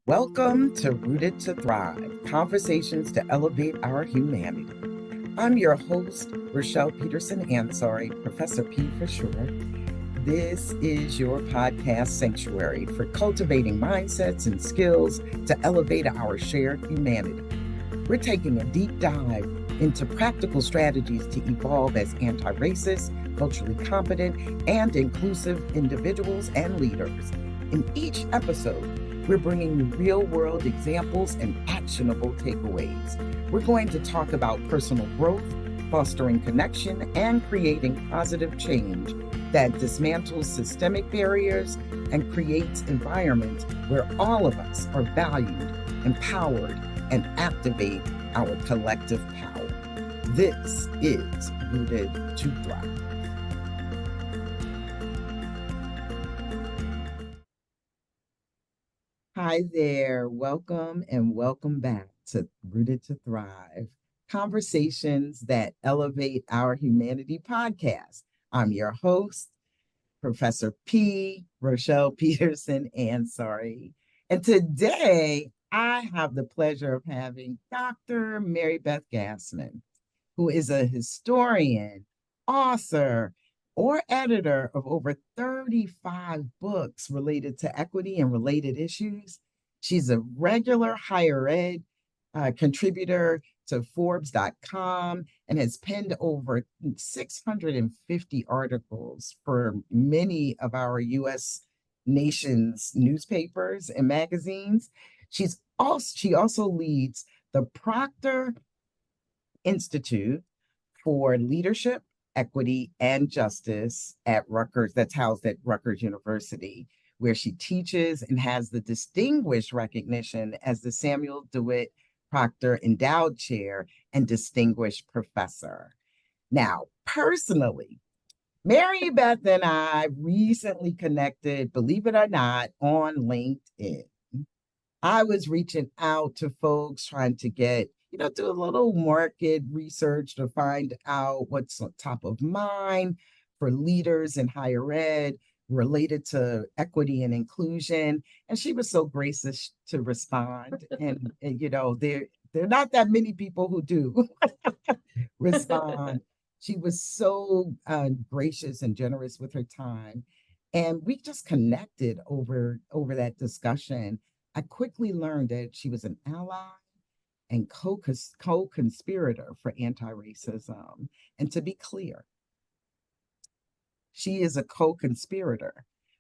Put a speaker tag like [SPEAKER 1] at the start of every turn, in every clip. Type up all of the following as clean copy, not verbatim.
[SPEAKER 1] Welcome to Rooted to Thrive, conversations to elevate our humanity. I'm your host, Rochelle Peterson Ansari, Professor P for short. This is your podcast sanctuary for cultivating mindsets and skills to elevate our shared humanity. We're taking a deep dive into practical strategies to evolve as anti-racist, culturally competent, and inclusive individuals and leaders. In each episode, we're bringing you real-world examples and actionable takeaways. We're going to talk about personal growth, fostering connection, and creating positive change that dismantles systemic barriers and creates environments where all of us are valued, empowered, and activate our collective power. This is Rooted to Thrive. Hi there, welcome and welcome back to Rooted to Thrive, conversations that elevate our humanity podcast. I'm your host, Professor P, Rochelle Peterson Ansari. And today I have the pleasure of having Dr. Marybeth Gasman, who is a historian, author, or editor of over 35 books related to equity and related issues. She's a regular higher ed contributor to Forbes.com and has penned over 650 articles for many of our U.S. nation's newspapers and magazines. She also leads the Proctor Institute for Leadership, Equity, and Justice at Rutgers, that's housed at Rutgers University, where she teaches and has the distinguished recognition as the Samuel DeWitt Proctor Endowed Chair and Distinguished Professor. Now, personally, Marybeth and I recently connected, believe it or not, on LinkedIn. I was reaching out to folks trying to get, do a little market research to find out what's on top of mind for leaders in higher ed related to equity and inclusion. And she was so gracious to respond. And there are not that many people who do respond. She was so gracious and generous with her time. And we just connected over that discussion. I quickly learned that she was an ally and co-conspirator for anti-racism. And to be clear, she is a co-conspirator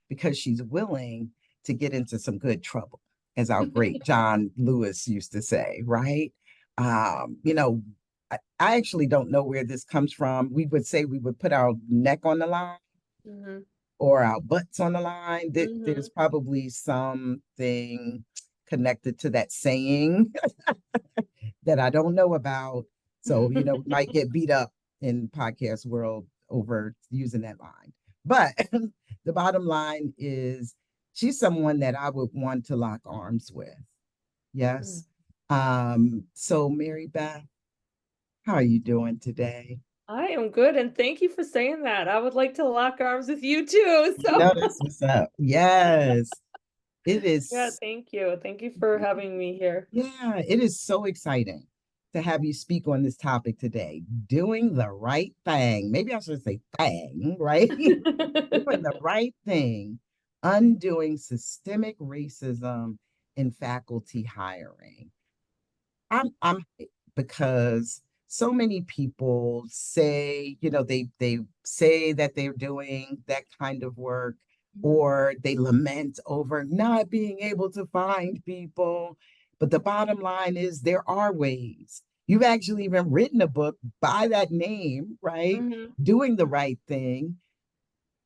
[SPEAKER 1] because she's willing to get into some good trouble, as our great John Lewis used to say, right? I actually don't know where this comes from. We would say we would put our neck on the line. Mm-hmm. Or our butts on the line. There's probably something connected to that saying that I don't know about. So, might get beat up in podcast world over using that line. But the bottom line is she's someone that I would want to lock arms with. Yes. So Marybeth, how are you doing today?
[SPEAKER 2] I am good, and thank you for saying that. I would like to lock arms with you too. So
[SPEAKER 1] that's what's up. Yes. It is.
[SPEAKER 2] Yeah, thank you. Thank you for having me here.
[SPEAKER 1] Yeah, it is so exciting to have you speak on this topic today. Doing the right thing. Maybe I should say thing, right? Doing the right thing. Undoing systemic racism in faculty hiring. I'm because so many people say, they say that they're doing that kind of work, or they lament over not being able to find people. But the bottom line is there are ways. You've actually even written a book by that name, right? Doing the right thing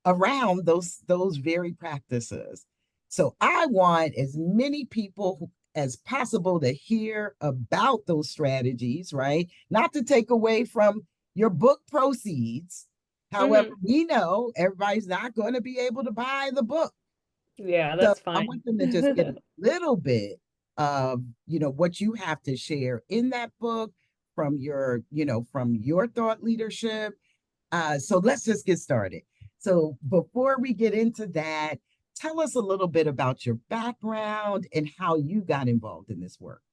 [SPEAKER 1] around those very practices. So I want as many people as possible to hear about those strategies, right? Not to take away from your book proceeds. However, we know everybody's not going to be able to buy the book.
[SPEAKER 2] Yeah, that's fine.
[SPEAKER 1] I want them to just get a little bit of, what you have to share in that book from your thought leadership. So let's just get started. So before we get into that, Tell us a little bit about your background and how you got involved in this work.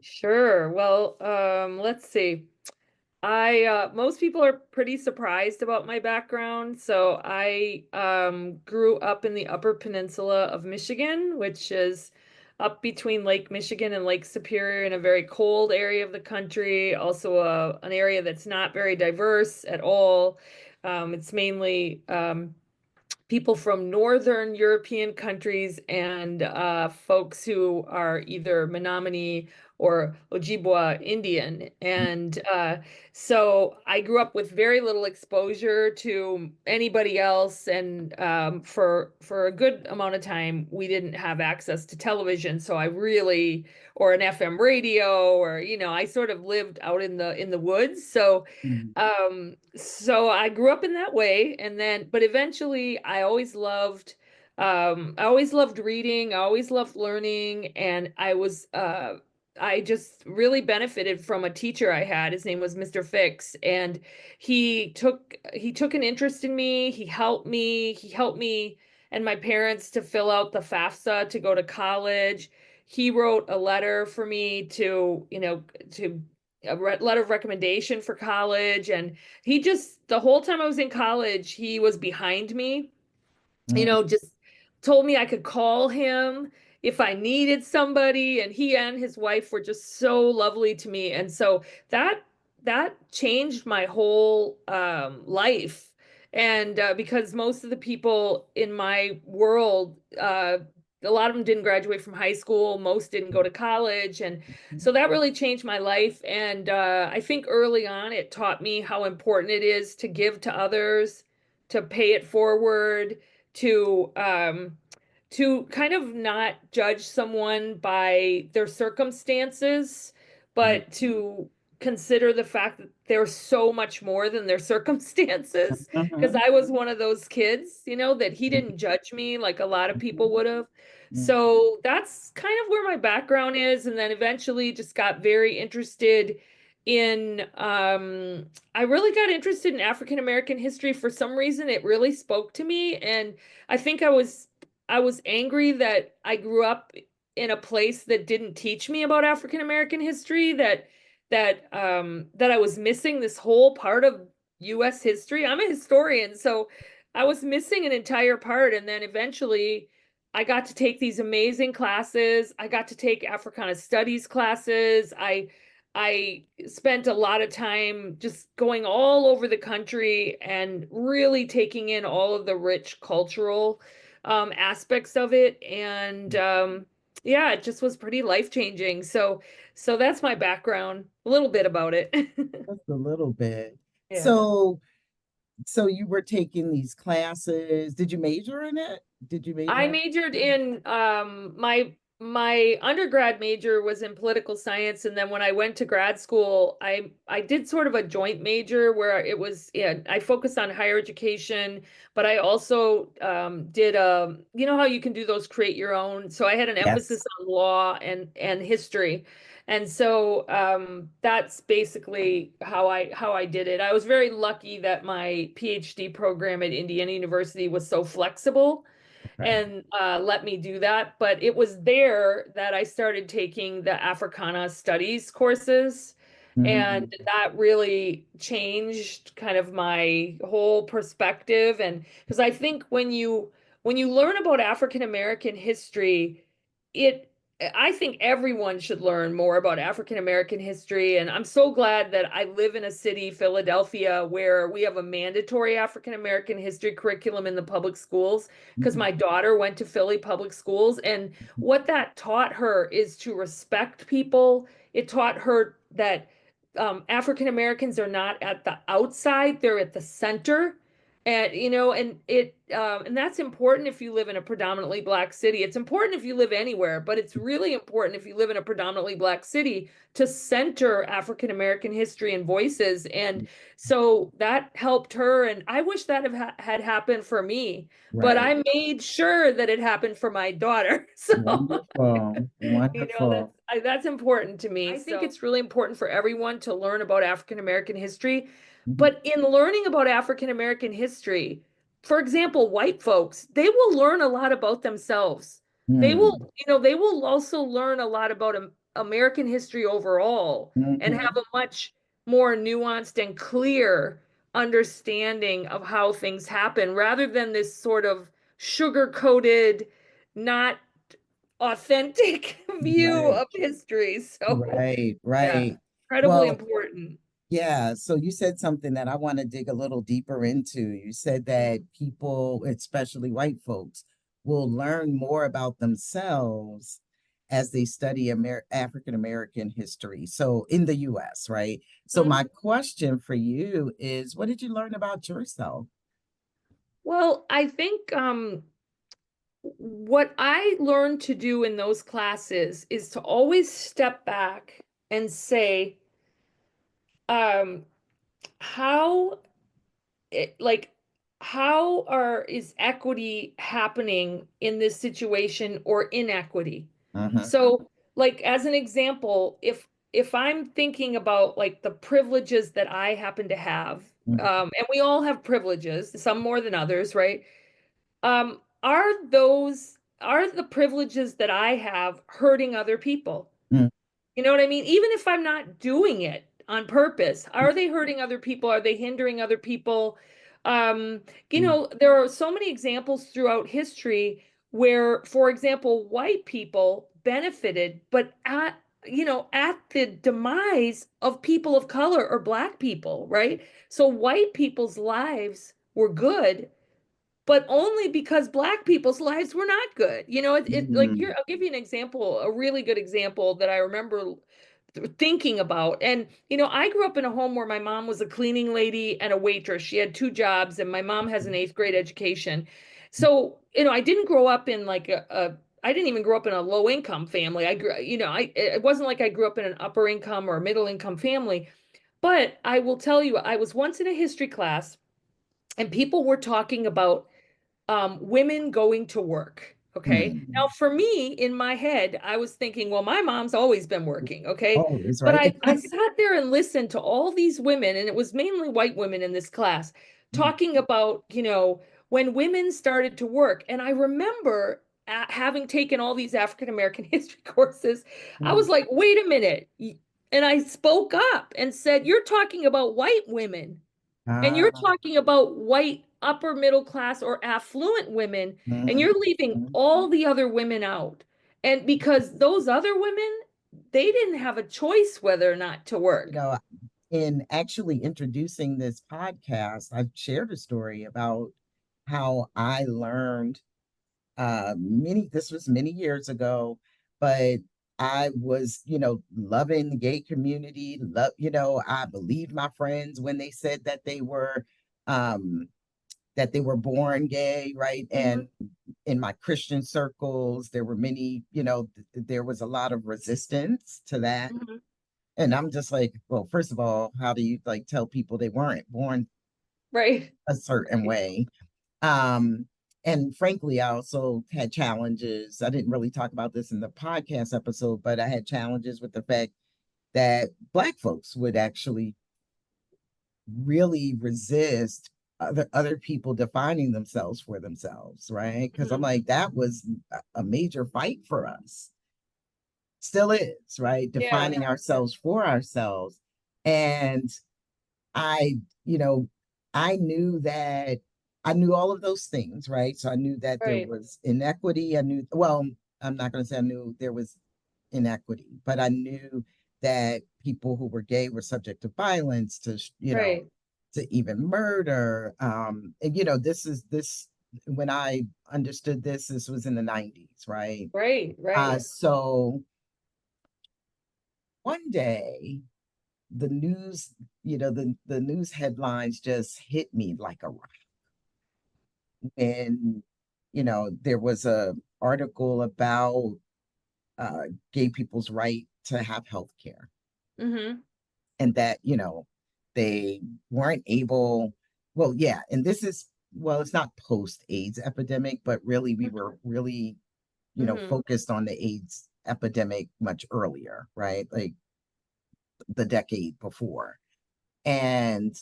[SPEAKER 2] Sure. Well, let's see. I most people are pretty surprised about my background. So I grew up in the Upper Peninsula of Michigan, which is up between Lake Michigan and Lake Superior in a very cold area of the country, also an area that's not very diverse at all. It's mainly people from Northern European countries and folks who are either Menominee or Ojibwa Indian. And so I grew up with very little exposure to anybody else. And for a good amount of time, we didn't have access to television. So I really, or an FM radio, or, I sort of lived out in the woods.
[SPEAKER 1] Mhm.
[SPEAKER 2] So I grew up in that way, and then but eventually I always loved reading, I always loved learning, and I just really benefited from a teacher I had. His name was Mr. Fix, and he took an interest in me. He helped me and my parents to fill out the FAFSA to go to college. He wrote a letter for me to letter of recommendation for college. And he just, the whole time I was in college, he was behind me,
[SPEAKER 1] Mm,
[SPEAKER 2] just told me I could call him if I needed somebody. And he and his wife were just so lovely to me. And so that that changed my whole life. And because most of the people in my world, a lot of them didn't graduate from high school, most didn't go to college. And
[SPEAKER 1] mhm,
[SPEAKER 2] so that really changed my life. And I think early on, it taught me how important it is to give to others, to pay it forward, to kind of not judge someone by their circumstances,
[SPEAKER 1] right.
[SPEAKER 2] but to consider the fact that they're so much more than their circumstances. Because
[SPEAKER 1] Mhm,
[SPEAKER 2] I was one of those kids, that he
[SPEAKER 1] mhm,
[SPEAKER 2] didn't judge me like a lot of people
[SPEAKER 1] mhm,
[SPEAKER 2] would have.
[SPEAKER 1] mhm,
[SPEAKER 2] So that's kind of where my background is. And then eventually just got very interested in I really got interested in African American history. For some reason it really spoke to me. And I think I was angry that I grew up in a place that didn't teach me about African American history, that I was missing this whole part of US history. I'm a historian, so I was missing an entire part. And then eventually I got to take these amazing classes. I got to take Africana studies classes. I spent a lot of time just going all over the country and really taking in all of the rich cultural aspects of it. And yeah, it just was pretty life-changing. So that's my background, a little bit about it.
[SPEAKER 1] just a little bit.
[SPEAKER 2] Yeah.
[SPEAKER 1] So, so you were taking these classes. Did you major in it? Did you major
[SPEAKER 2] I
[SPEAKER 1] in
[SPEAKER 2] majored
[SPEAKER 1] it?
[SPEAKER 2] in my undergrad major was in political science, and then when I went to grad school, I did sort of a joint major where it was, yeah, I focused on higher education, but I also did you know how you can do those create your own. So I had an
[SPEAKER 1] Yes.
[SPEAKER 2] emphasis on law and history. And so that's basically how I did it. I was very lucky that my PhD program at Indiana University was so flexible
[SPEAKER 1] Okay.
[SPEAKER 2] and let me do that. But it was there that I started taking the Africana studies courses.
[SPEAKER 1] Mhm.
[SPEAKER 2] And that really changed kind of my whole perspective. And because I think when you learn about African American history, it I think everyone should learn more about African American history. And I'm so glad that I live in a city, Philadelphia, where we have a mandatory African American history curriculum in the public schools, because
[SPEAKER 1] Mhm.
[SPEAKER 2] my daughter went to Philly public schools. And what that taught her is to respect people. It taught her that African Americans are not at the outside, they're at the center. And and that's important if you live in a predominantly Black city. It's important if you live anywhere, but it's really important if you live in a predominantly Black city to center African American history and voices. And so that helped her. And I wish that had happened for me, but
[SPEAKER 1] Right.
[SPEAKER 2] I made sure that it happened for my daughter. So
[SPEAKER 1] Wonderful.
[SPEAKER 2] that's
[SPEAKER 1] Wonderful.
[SPEAKER 2] that's important to me. I think it's really important for everyone to learn about African American history.
[SPEAKER 1] Mhm.
[SPEAKER 2] But in learning about African American history, for example, white folks, they will learn a lot about themselves. They will,
[SPEAKER 1] Mm,
[SPEAKER 2] they will also learn a lot about American history overall and have
[SPEAKER 1] mhm.
[SPEAKER 2] a much more nuanced and clear understanding of how things happen rather than this sort of sugar-coated, not authentic view
[SPEAKER 1] Right,
[SPEAKER 2] of history. So,
[SPEAKER 1] right,
[SPEAKER 2] yeah,
[SPEAKER 1] right.
[SPEAKER 2] incredibly
[SPEAKER 1] Well,
[SPEAKER 2] important.
[SPEAKER 1] yeah, so you said something that I want to dig a little deeper into. You said that people, especially white folks, will learn more about themselves as they study African American history. So in the US, right? So my
[SPEAKER 2] Mhm.
[SPEAKER 1] question for you is, what did you learn about yourself?
[SPEAKER 2] Well, I think what I learned to do in those classes is to always step back and say, um, how like how is equity happening in this situation or inequity?
[SPEAKER 1] Uh-huh.
[SPEAKER 2] So, like as an example, if I'm thinking about like the privileges that I happen to have,
[SPEAKER 1] Mhm.
[SPEAKER 2] and we all have privileges, some more than others, right? Are the privileges that I have hurting other people?
[SPEAKER 1] Mm,
[SPEAKER 2] You know what I mean? Even if I'm not doing it on purpose, are they hurting other people? Are they hindering other people?
[SPEAKER 1] mm,
[SPEAKER 2] There are so many examples throughout history where, for example, white people benefited, but at the demise of people of color or black people, right? So white people's lives were good, but only because black people's lives were not good.
[SPEAKER 1] mm,
[SPEAKER 2] I'll give you an example, a really good example that I remember thinking about. And I grew up in a home where my mom was a cleaning lady and a waitress. She had two jobs, and my mom has an eighth grade education. So, I didn't grow up in like I didn't even grow up in a low income family. I grew, it wasn't like I grew up in an upper income or middle income family. But I will tell you, I was once in a history class and people were talking about women going to work. Okay. Now,
[SPEAKER 1] mm.
[SPEAKER 2] for me, in my head, I was thinking, well, my mom's always been working. Okay.
[SPEAKER 1] Oh, that's
[SPEAKER 2] But
[SPEAKER 1] right.
[SPEAKER 2] I sat there and listened to all these women, and it was mainly white women in this class,
[SPEAKER 1] Mm,
[SPEAKER 2] talking about, when women started to work. And I remember having taken all these African American history courses, I
[SPEAKER 1] mm.
[SPEAKER 2] was like, wait a minute. And I spoke up and said, you're talking about white women. And you're
[SPEAKER 1] Ah,
[SPEAKER 2] talking about white upper middle class or affluent women, and
[SPEAKER 1] mhm,
[SPEAKER 2] you're leaving
[SPEAKER 1] mhm.
[SPEAKER 2] all the other women out. And because those other women, they didn't have a choice whether or not to
[SPEAKER 1] You
[SPEAKER 2] work.
[SPEAKER 1] know, in actually introducing this podcast, I've shared a story about how I learned this was many years ago, but I was, loving the gay community, I believed my friends when they said um that they were born gay, right?
[SPEAKER 2] Mhm,
[SPEAKER 1] And in my Christian circles, there were many, there was a lot of resistance to that.
[SPEAKER 2] mhm.
[SPEAKER 1] And I'm just like, well, first of all, how do you like tell people they weren't born
[SPEAKER 2] Right.
[SPEAKER 1] a certain way? Um, and frankly, I also had challenges. I didn't really talk about this in the podcast episode, but I had challenges with the fact that Black folks would actually really resist other people defining themselves for themselves, right? Because I'm
[SPEAKER 2] Mhm.
[SPEAKER 1] like, that was a major fight for us. Still is, right?
[SPEAKER 2] Yeah.
[SPEAKER 1] Defining ourselves for ourselves. And I, you know, I knew that I knew all of those things, right? So I knew that there
[SPEAKER 2] Right.
[SPEAKER 1] was inequity. Well, I'm not going to say I knew there was inequity, but I knew that people who were gay were subject to violence,
[SPEAKER 2] Right.
[SPEAKER 1] to even murder. And, this, when I understood this was in the 90s, right?
[SPEAKER 2] Right. Right.
[SPEAKER 1] So one day, the news, the news headlines just hit me like a rock. And, there was a article about uh, gay people's right to have health care
[SPEAKER 2] Hmm.
[SPEAKER 1] and that, they weren't able, well, yeah, and this is, well, it's not post AIDS epidemic, but really we were really,
[SPEAKER 2] Hmm.
[SPEAKER 1] focused on the AIDS epidemic much earlier, right? Like the decade before. And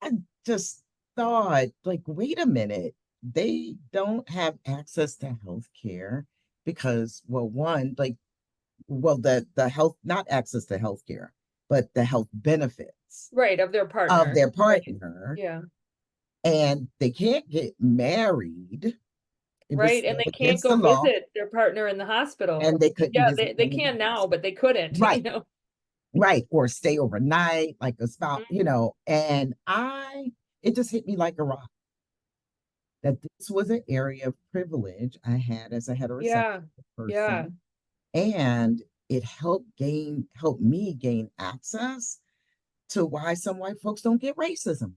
[SPEAKER 1] I just thought, like, wait a minute, they don't have access to health care because, well, one, like, well, the health, not access to health care, but the health benefits
[SPEAKER 2] Right, of their
[SPEAKER 1] of
[SPEAKER 2] partner.
[SPEAKER 1] their
[SPEAKER 2] Right.
[SPEAKER 1] partner,
[SPEAKER 2] Yeah.
[SPEAKER 1] and they can't get married. It was
[SPEAKER 2] Right. And
[SPEAKER 1] still
[SPEAKER 2] they can't
[SPEAKER 1] against the
[SPEAKER 2] go
[SPEAKER 1] law,
[SPEAKER 2] visit their partner in the hospital.
[SPEAKER 1] and they couldn't
[SPEAKER 2] Yeah,
[SPEAKER 1] visit
[SPEAKER 2] they
[SPEAKER 1] them in the
[SPEAKER 2] can now, but
[SPEAKER 1] hospital.
[SPEAKER 2] they couldn't, you
[SPEAKER 1] Right,
[SPEAKER 2] know.
[SPEAKER 1] right, or stay overnight, like a spouse,
[SPEAKER 2] Mhm.
[SPEAKER 1] and it just hit me like a rock that this was an area of privilege I had as a heterosexual
[SPEAKER 2] Yeah. Yeah.
[SPEAKER 1] person, and it helped me gain access to why some white folks don't get racism.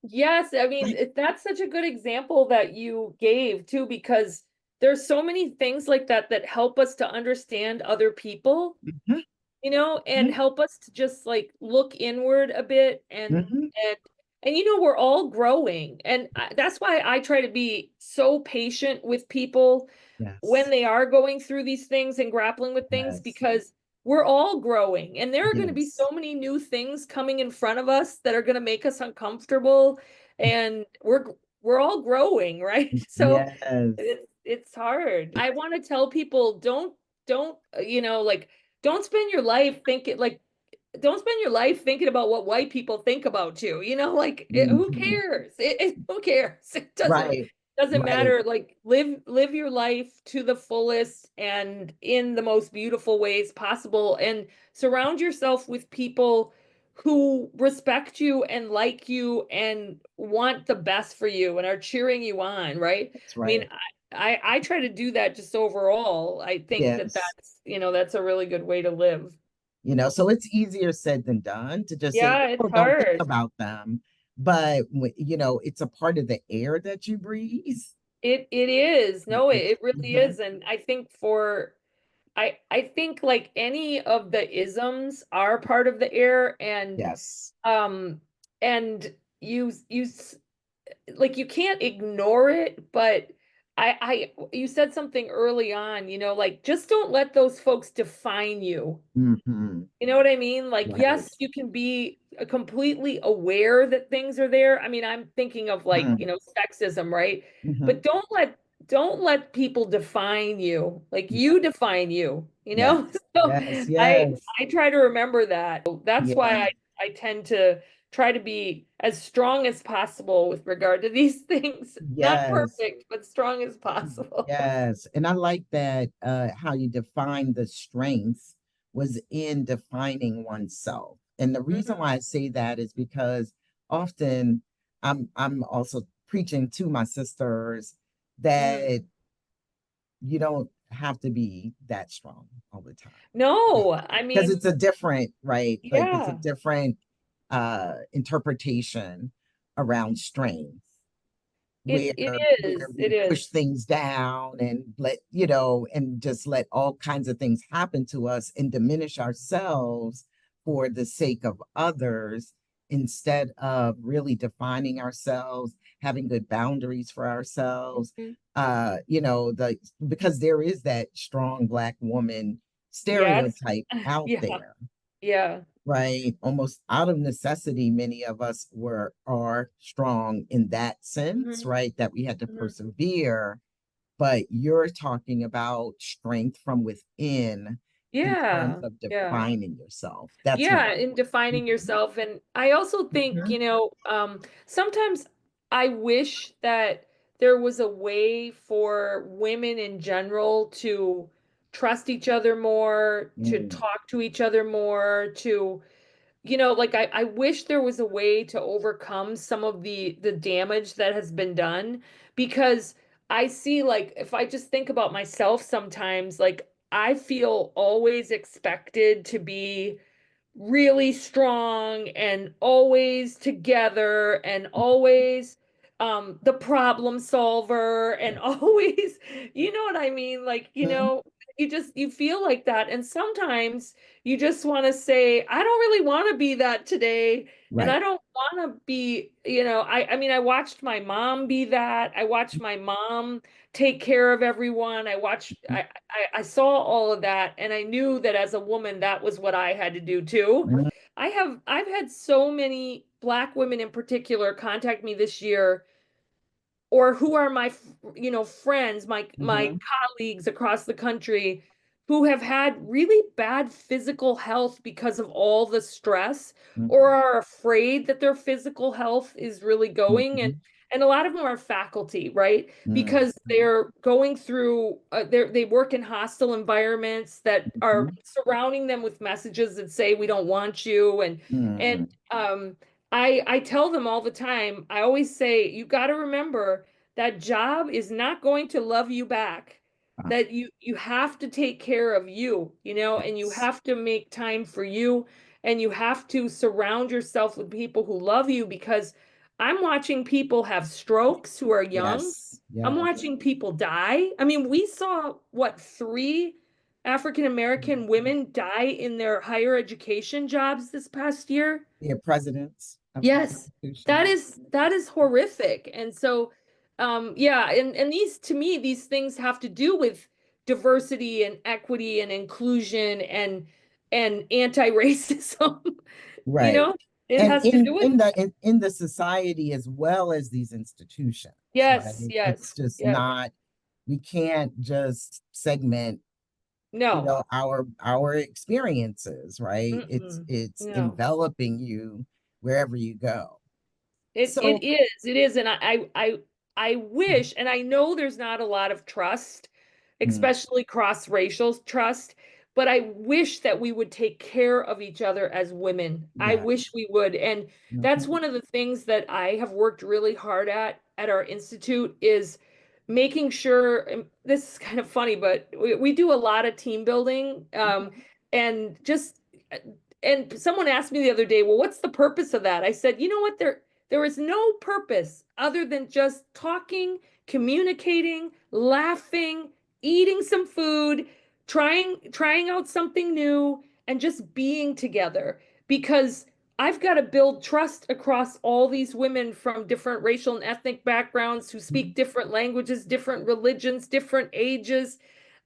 [SPEAKER 2] Yes, I mean,
[SPEAKER 1] Like,
[SPEAKER 2] that's such a good example that you gave too, because there's so many things like that that help us to understand other people,
[SPEAKER 1] mhm,
[SPEAKER 2] and help us to just like look inward a bit
[SPEAKER 1] mhm,
[SPEAKER 2] and we're all growing. And that's why I try to be so patient with people when
[SPEAKER 1] yes,
[SPEAKER 2] they are going through these things and grappling with things,
[SPEAKER 1] yes,
[SPEAKER 2] because we're all growing and there are going to be
[SPEAKER 1] yes,
[SPEAKER 2] so many new things coming in front of us that are going to make us uncomfortable, and we're all growing, right? So
[SPEAKER 1] yes,
[SPEAKER 2] it's hard. I want to tell people, don't like, don't spend your life thinking like don't spend your life thinking about what white people think about you. Like, who
[SPEAKER 1] mhm,
[SPEAKER 2] cares? Who cares? It
[SPEAKER 1] right,
[SPEAKER 2] doesn't
[SPEAKER 1] right,
[SPEAKER 2] matter. Like, live your life to the fullest and in the most beautiful ways possible, and surround yourself with people who respect you and like you and want the best for you and are cheering you on, right?
[SPEAKER 1] that's
[SPEAKER 2] I mean,
[SPEAKER 1] right.
[SPEAKER 2] I try to do that just overall. I think that
[SPEAKER 1] Yes.
[SPEAKER 2] that's a really good way to live.
[SPEAKER 1] So it's easier said than done to just say,
[SPEAKER 2] Yeah, it's
[SPEAKER 1] oh, don't think
[SPEAKER 2] hard.
[SPEAKER 1] about them. But, it's a part of the air that you breathe.
[SPEAKER 2] It is. No, it really
[SPEAKER 1] Mhm.
[SPEAKER 2] is. And I think I think like any of the isms are part of the air,
[SPEAKER 1] Yes.
[SPEAKER 2] um and like, you can't ignore it, but you said something early on, like, just don't let those folks define you.
[SPEAKER 1] Hmm.
[SPEAKER 2] You know what I mean? Like,
[SPEAKER 1] Right.
[SPEAKER 2] yes, you can be completely aware that things are there. I mean, I'm thinking of like, sexism, right?
[SPEAKER 1] Mm-hmm.
[SPEAKER 2] But don't let people define you. Like,
[SPEAKER 1] Yeah.
[SPEAKER 2] you define you, you
[SPEAKER 1] Yes.
[SPEAKER 2] know? So
[SPEAKER 1] Yes.
[SPEAKER 2] I
[SPEAKER 1] Yes.
[SPEAKER 2] I try to remember that. That's why
[SPEAKER 1] Yeah.
[SPEAKER 2] I tend to try to be as strong as possible with regard to these things. Not
[SPEAKER 1] Yes.
[SPEAKER 2] perfect, but strong as possible.
[SPEAKER 1] Yes. And I like that how you define the strength was in defining oneself. And the reason why I say that is because often I'm also preaching to my sisters that
[SPEAKER 2] Mm.
[SPEAKER 1] you don't have to be that strong all the time.
[SPEAKER 2] No, I
[SPEAKER 1] Because it's
[SPEAKER 2] mean,
[SPEAKER 1] a different, right? Like it's a
[SPEAKER 2] yeah.
[SPEAKER 1] different interpretation around strength
[SPEAKER 2] It
[SPEAKER 1] where
[SPEAKER 2] it
[SPEAKER 1] where
[SPEAKER 2] is. It
[SPEAKER 1] we push
[SPEAKER 2] is.
[SPEAKER 1] things down and and just let all kinds of things happen to us and diminish ourselves for the sake of others instead of really defining ourselves, having good boundaries for ourselves.
[SPEAKER 2] Mhm.
[SPEAKER 1] The because there is that strong black woman
[SPEAKER 2] Yes.
[SPEAKER 1] stereotype out
[SPEAKER 2] Yeah.
[SPEAKER 1] there,
[SPEAKER 2] Yeah.
[SPEAKER 1] right? Almost out of necessity, many of us are strong in that sense,
[SPEAKER 2] Mhm.
[SPEAKER 1] right? That we had to
[SPEAKER 2] Mhm.
[SPEAKER 1] persevere. But you're talking about strength from within in terms
[SPEAKER 2] Yeah.
[SPEAKER 1] of
[SPEAKER 2] Yeah.
[SPEAKER 1] defining yourself. That's what.
[SPEAKER 2] Yeah, in defining
[SPEAKER 1] Mhm,
[SPEAKER 2] yourself. And I also think,
[SPEAKER 1] mhm,
[SPEAKER 2] sometimes I wish that there was a way for women in general to trust each other more, to
[SPEAKER 1] mm,
[SPEAKER 2] talk to each other more, to like, I wish there was a way to overcome some of the damage that has been done, because I see, like, if I just think about myself sometimes, like, I feel always expected to be really strong and always together and always the problem solver and always, you know what I mean? Like,
[SPEAKER 1] mhm.
[SPEAKER 2] you feel like that, and sometimes you just want to say, I don't really want to be that today, and I
[SPEAKER 1] Right.
[SPEAKER 2] don't want to be, I mean, I watched my mom be that. I watched my mom take care of everyone. I saw all of that, and I knew that as a woman that was what I had to do too. I've had so many Black women in particular contact me this year, or who are my friends, my
[SPEAKER 1] Mm-hmm.
[SPEAKER 2] colleagues across the country who have had really bad physical health because of all the stress, or
[SPEAKER 1] Mm-hmm.
[SPEAKER 2] are afraid that their physical health is really going.
[SPEAKER 1] Mm-hmm.
[SPEAKER 2] And a lot of them are faculty, right?
[SPEAKER 1] Mm-hmm.
[SPEAKER 2] Because they're going through they work in hostile environments that are surrounding them with messages that say we don't want you. And
[SPEAKER 1] Mm-hmm.
[SPEAKER 2] I tell them all the time, I always say, you got to remember that job is not going to love you back. That you have to take care of you, and you
[SPEAKER 1] Yes.
[SPEAKER 2] have to make time for you, and you have to surround yourself with people who love you, because I'm watching people have strokes who are young.
[SPEAKER 1] Yes.
[SPEAKER 2] I'm
[SPEAKER 1] Yes.
[SPEAKER 2] watching people die. I mean, we saw what, three African American women die in their higher education jobs this past year.
[SPEAKER 1] Yeah, presidents of the
[SPEAKER 2] Yes,
[SPEAKER 1] institution.
[SPEAKER 2] that is horrific. And so yeah, and these, to me, these things have to do with diversity and equity and inclusion and anti-racism. You
[SPEAKER 1] Right.
[SPEAKER 2] know, it
[SPEAKER 1] And
[SPEAKER 2] has to do with
[SPEAKER 1] in the society as well as these institutions, right?
[SPEAKER 2] yes,
[SPEAKER 1] It's
[SPEAKER 2] yes,
[SPEAKER 1] just
[SPEAKER 2] yes.
[SPEAKER 1] not, we can't just segment,
[SPEAKER 2] No.
[SPEAKER 1] our experiences, right?
[SPEAKER 2] Mm-mm.
[SPEAKER 1] It's
[SPEAKER 2] No.
[SPEAKER 1] enveloping you wherever you go. So,
[SPEAKER 2] It is, and I wish, and I know there's not a lot of trust,
[SPEAKER 1] mm,
[SPEAKER 2] especially cross-racial trust, but I wish that we would take care of each other as women. I
[SPEAKER 1] yeah.
[SPEAKER 2] wish we would, and that's
[SPEAKER 1] Mhm.
[SPEAKER 2] one of the things that I have worked really hard at our institute, is making sure, and this is kind of funny, but we do a lot of team building, and just and someone asked me the other day, well, what's the purpose of that? I said, you know what, there is no purpose other than just talking, communicating, laughing, eating some food, trying out something new, and just being together. Because I've got to build trust across all these women from different racial and ethnic backgrounds who speak different languages, different religions, different ages.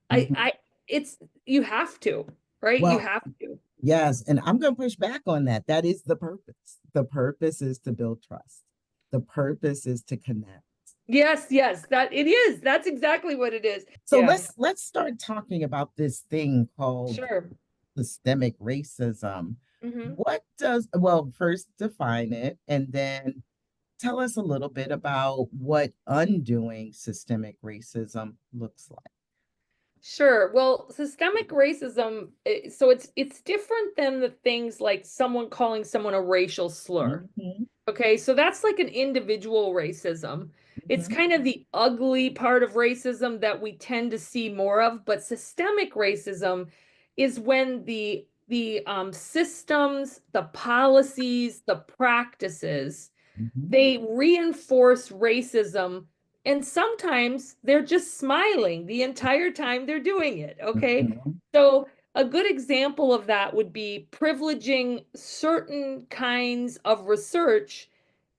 [SPEAKER 2] I
[SPEAKER 1] Mhm.
[SPEAKER 2] I it's you have to, right? You
[SPEAKER 1] Well,
[SPEAKER 2] have to.
[SPEAKER 1] yes, and I'm going to push back on that. That is the purpose. The purpose is to build trust. The purpose is to connect.
[SPEAKER 2] Yes, yes, that it is. That's exactly what it is.
[SPEAKER 1] So
[SPEAKER 2] Yeah,
[SPEAKER 1] let's start talking about this thing called
[SPEAKER 2] sure.
[SPEAKER 1] systemic racism.
[SPEAKER 2] Hmm.
[SPEAKER 1] What does, well, first define it and then tell us a little bit about what undoing systemic racism looks like.
[SPEAKER 2] Sure. Well, systemic racism, so it's different than the things like someone calling someone a racial slur.
[SPEAKER 1] Mhm.
[SPEAKER 2] Okay, so that's like an individual racism. It's
[SPEAKER 1] Mhm.
[SPEAKER 2] kind of the ugly part of racism that we tend to see more of, but systemic racism is when the systems, the policies, the practices,
[SPEAKER 1] Mhm.
[SPEAKER 2] they reinforce racism, and sometimes they're just smiling the entire time they're doing it, okay?
[SPEAKER 1] Mhm.
[SPEAKER 2] So a good example of that would be privileging certain kinds of research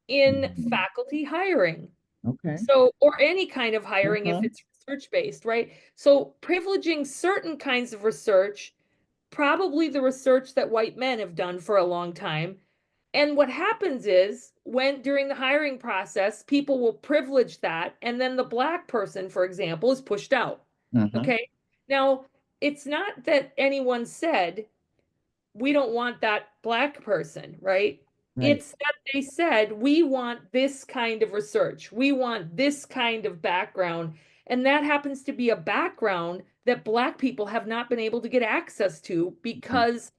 [SPEAKER 2] in
[SPEAKER 1] Mhm.
[SPEAKER 2] faculty hiring.
[SPEAKER 1] Okay.
[SPEAKER 2] So, or any kind of hiring if
[SPEAKER 1] Mhm.
[SPEAKER 2] it's research based, right? So privileging certain kinds of research, probably the research that white men have done for a long time. And what happens is, when during the hiring process, people will privilege that, and then the Black person, for example, is pushed out.
[SPEAKER 1] Mhm.
[SPEAKER 2] Okay. Now, it's not that anyone said, we don't want that Black person, right?
[SPEAKER 1] Right.
[SPEAKER 2] It's that they said, we want this kind of research, we want this kind of background. And that happens to be a background that Black people have not been able to get access to
[SPEAKER 1] Mhm.
[SPEAKER 2] because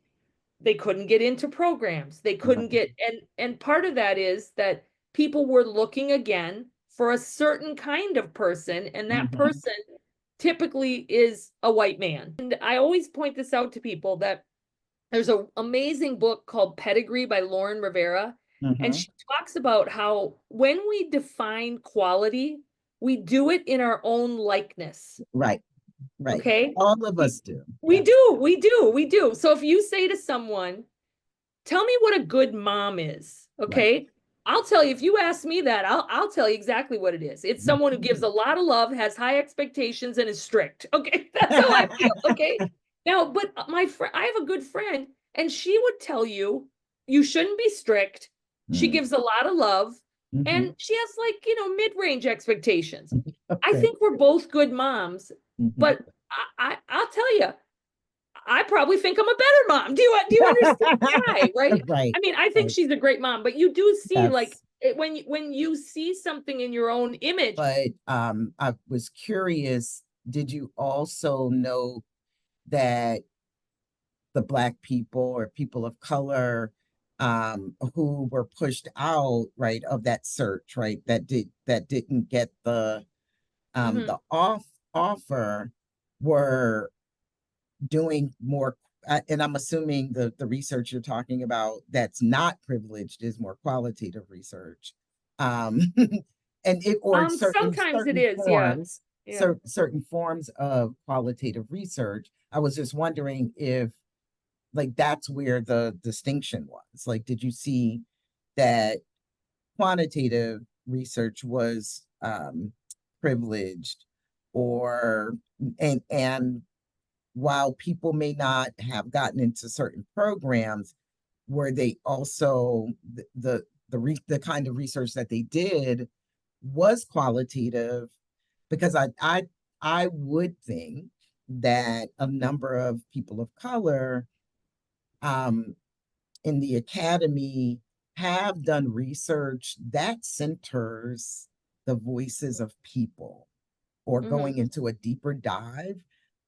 [SPEAKER 2] they couldn't get into programs. They couldn't
[SPEAKER 1] Right.
[SPEAKER 2] get, and part of that is that people were looking again for a certain kind of person, and that
[SPEAKER 1] Mhm.
[SPEAKER 2] person typically is a white man. And I always point this out to people, that there's an amazing book called Pedigree by Lauren Rivera, and
[SPEAKER 1] Mhm.
[SPEAKER 2] she talks about how when we define quality, we do it in our own likeness.
[SPEAKER 1] Right. Right.
[SPEAKER 2] Okay?
[SPEAKER 1] All of
[SPEAKER 2] We,
[SPEAKER 1] us do.
[SPEAKER 2] we
[SPEAKER 1] Yes.
[SPEAKER 2] do, we do, we do. So if you say to someone, tell me what a good mom is,
[SPEAKER 1] Right.
[SPEAKER 2] okay? I'll tell you, if you ask me that, I'll tell you exactly what it is. It's someone who gives a lot of love, has high expectations, and is strict. Okay, that's how I feel. Okay. Now, but my friend, I have a good friend, and she would tell you you shouldn't be strict. She
[SPEAKER 1] Mm.
[SPEAKER 2] gives a lot of love,
[SPEAKER 1] Mhm.
[SPEAKER 2] and she has, like, mid-range expectations. I
[SPEAKER 1] Okay.
[SPEAKER 2] think we're both good moms,
[SPEAKER 1] Mhm.
[SPEAKER 2] but I'll tell you, I probably think I'm a better mom. Do you understand why? Right?
[SPEAKER 1] Right.
[SPEAKER 2] I mean, I think
[SPEAKER 1] Right.
[SPEAKER 2] she's a great mom, but you do see, like,
[SPEAKER 1] Yes.
[SPEAKER 2] when you see something in your own image.
[SPEAKER 1] But I was curious, did you also know that the Black people or people of color who were pushed out, right, of that search, right, that didn't get
[SPEAKER 2] Mhm.
[SPEAKER 1] the offer were doing more, and I'm assuming the research you're talking about that's not privileged is more qualitative research, um, and it or
[SPEAKER 2] Sometimes it is, yeah. Yeah.
[SPEAKER 1] certain forms of qualitative research. I was just wondering if like that's where the distinction was. Like, did you see that quantitative research was privileged, or and while people may not have gotten into certain programs, were they also the kind of research that they did was qualitative? Because I would think that a number of people of color um, in the academy have done research that centers the voices of people, or
[SPEAKER 2] Hmm.
[SPEAKER 1] going into a deeper dive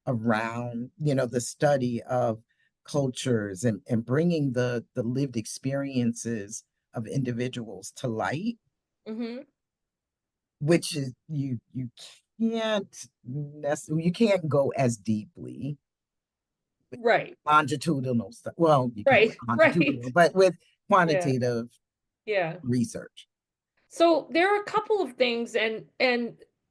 [SPEAKER 1] around, the study of cultures, and bringing the lived experiences of individuals to light,
[SPEAKER 2] Hmm.
[SPEAKER 1] which is can't you can't go as deeply with
[SPEAKER 2] Right.
[SPEAKER 1] longitudinal stuff. Well, you can with
[SPEAKER 2] Right. Right.
[SPEAKER 1] longitudinal, but with
[SPEAKER 2] Yeah.
[SPEAKER 1] quantitative
[SPEAKER 2] Yeah.
[SPEAKER 1] research.
[SPEAKER 2] So there are a couple of things, and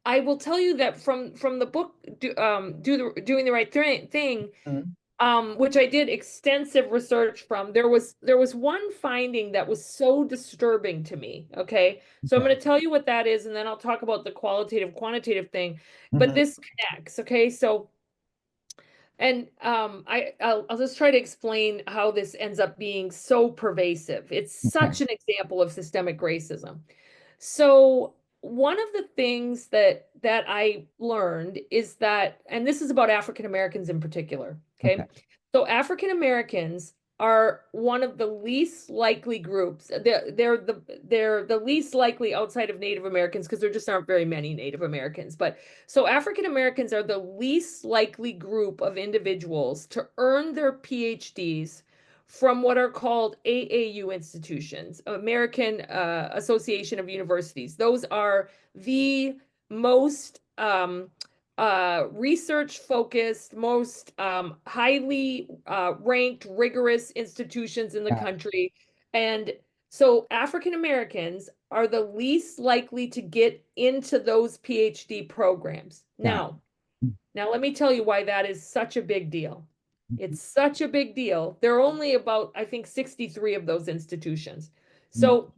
[SPEAKER 2] I will tell you that from the book, doing the right thing,
[SPEAKER 1] Mhm.
[SPEAKER 2] which I did extensive research from. There was one finding that was so disturbing to me. Okay, so I'm
[SPEAKER 1] Okay.
[SPEAKER 2] going to tell you what that is, and then I'll talk about the qualitative quantitative thing. But
[SPEAKER 1] Mhm.
[SPEAKER 2] this connects. Okay, so. And I'll just try to explain how this ends up being so pervasive. It's
[SPEAKER 1] Okay.
[SPEAKER 2] such an example of systemic racism. So one of the things that I learned is that, and this is about African Americans in particular,
[SPEAKER 1] Okay.
[SPEAKER 2] okay? So African Americans are one of the least likely groups. They're the least likely outside of Native Americans, because there just aren't very many Native Americans. But so African Americans are the least likely group of individuals to earn their PhDs from what are called AAU institutions, American Association of Universities. Those are the most research focused, most highly ranked, rigorous institutions in the
[SPEAKER 1] Got
[SPEAKER 2] country. And so African Americans are the least likely to get into those PhD programs.
[SPEAKER 1] got
[SPEAKER 2] Now let me tell you why that is such a big deal.
[SPEAKER 1] Mhm.
[SPEAKER 2] It's such a big deal. There are only about, I think, 63 of those institutions.
[SPEAKER 1] Mhm.
[SPEAKER 2] So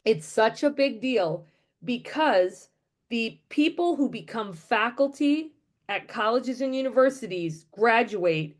[SPEAKER 2] it's such a big deal because the people who become faculty at colleges and universities graduate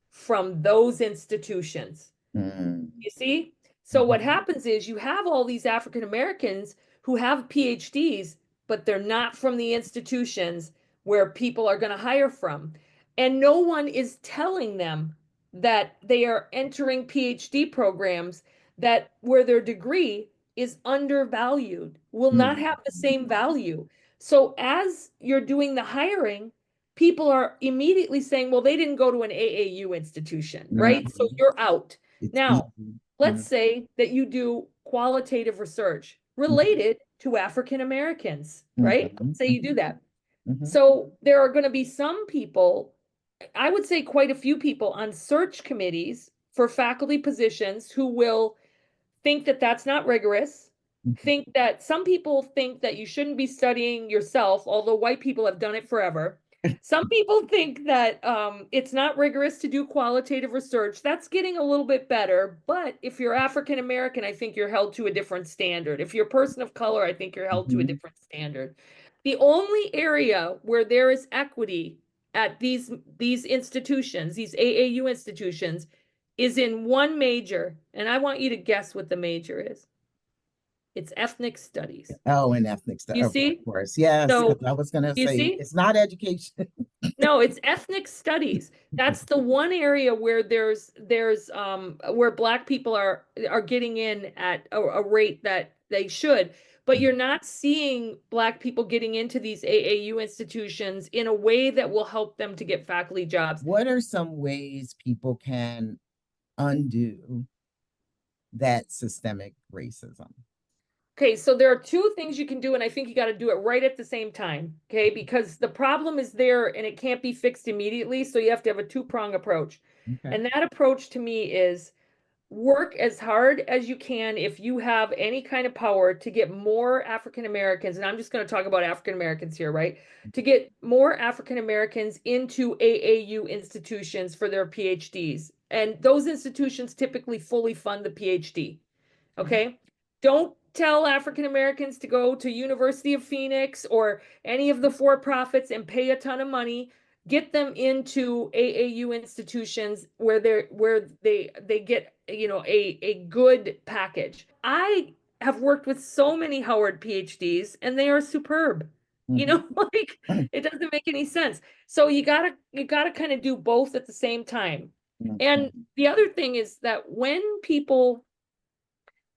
[SPEAKER 2] from those institutions.
[SPEAKER 1] Mhm.
[SPEAKER 2] You see? So what
[SPEAKER 1] Mhm.
[SPEAKER 2] happens is you have all these African Americans who have PhDs, but they're not from the institutions where people are going to hire from. And no one is telling them that they are entering PhD programs that where their degree is undervalued, will not
[SPEAKER 1] Mhm.
[SPEAKER 2] have the same value. So as you're doing the hiring, people are immediately saying, well, they didn't go to an AAU institution, right? So
[SPEAKER 1] Mhm.
[SPEAKER 2] you're out.
[SPEAKER 1] It's
[SPEAKER 2] Now,
[SPEAKER 1] easy.
[SPEAKER 2] let's
[SPEAKER 1] Mhm.
[SPEAKER 2] say that you do qualitative research
[SPEAKER 1] Mhm.
[SPEAKER 2] related to African Americans, right?
[SPEAKER 1] Mhm.
[SPEAKER 2] Let's say you do
[SPEAKER 1] Mhm.
[SPEAKER 2] that.
[SPEAKER 1] Mhm.
[SPEAKER 2] So there are going to be some people, I would say quite a few people on search committees for faculty positions who will think that that's not rigorous,
[SPEAKER 1] Mhm.
[SPEAKER 2] think that some people think that you shouldn't be studying yourself, although white people have done it forever. Some people think that it's not rigorous to do qualitative research. That's getting a little bit better. But if you're African American, I think you're held to a different standard. If you're a person of color, I think you're held to a
[SPEAKER 1] Mhm.
[SPEAKER 2] different standard. The only area where there is equity at these institutions, these AAU institutions, is in one major, and I want you to guess what the major is. It's ethnic studies.
[SPEAKER 1] Oh, and ethnic stuff,
[SPEAKER 2] You
[SPEAKER 1] of
[SPEAKER 2] see?
[SPEAKER 1] course. Yes,
[SPEAKER 2] So,
[SPEAKER 1] because I was going to
[SPEAKER 2] you
[SPEAKER 1] say
[SPEAKER 2] see?
[SPEAKER 1] it's not education.
[SPEAKER 2] No, it's ethnic studies. That's the one area where there's where Black people are getting in at a rate that they should, but you're not seeing Black people getting into these AAU institutions in a way that will help them to get faculty jobs.
[SPEAKER 1] What are some ways people can undo that systemic racism?
[SPEAKER 2] Okay, so there are two things you can do, and I think you got to do it right at the same time, okay? Because the problem is there and it can't be fixed immediately, so you have to have a two-prong approach.
[SPEAKER 1] Okay.
[SPEAKER 2] And that approach to me is work as hard as you can if you have any kind of power to get more African Americans, and I'm just going to talk about African Americans here, right? To get more African Americans into AAU institutions for their PhDs. And those institutions typically fully fund the PhD. Okay. Don't tell African Americans to go to University of Phoenix or any of the for-profits and pay a ton of money. Get them into AAU institutions where they get, you know, a good package. I have worked with so many Howard PhDs and they are superb. You know, like it doesn't make any sense. So you gotta kind of do both at the same time. And the other thing is that when people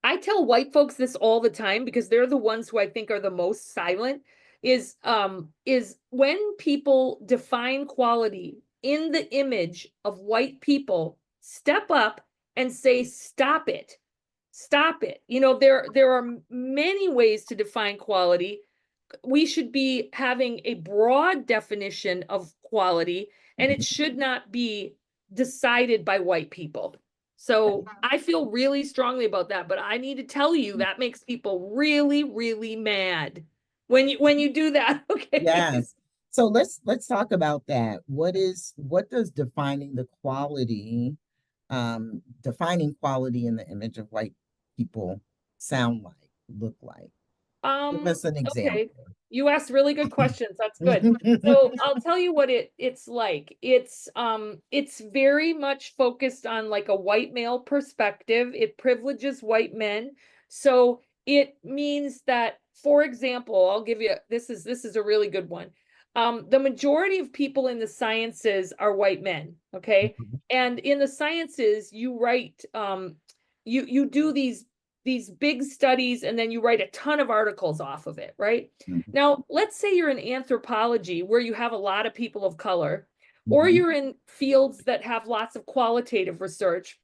[SPEAKER 2] I tell white folks this all the time because they're the ones who I think are the most silent is when people define quality in the image of white people, step up and say stop it. Stop it. You know, there are many ways to define quality. We should be having a broad definition of quality, and it should not be decided by white people. So I feel really strongly about that, but I need to tell you that makes people really, really mad when you do that. Okay.
[SPEAKER 1] Yes. So let's talk about that. What does defining quality in the image of white people sound like, look like? Give us an
[SPEAKER 2] Okay.
[SPEAKER 1] example.
[SPEAKER 2] You asked really good questions. That's good. So I'll tell you what it's like. It's very much focused on like a white male perspective. It privileges white men. So it means that, for example, I'll give you this is a really good one. The majority of people in the sciences are white men, okay? And in the sciences, you write you do these big studies and then you write a ton of articles off of it, right? Now, let's say you're in anthropology where you have a lot of people of color, or you're in fields that have lots of qualitative research.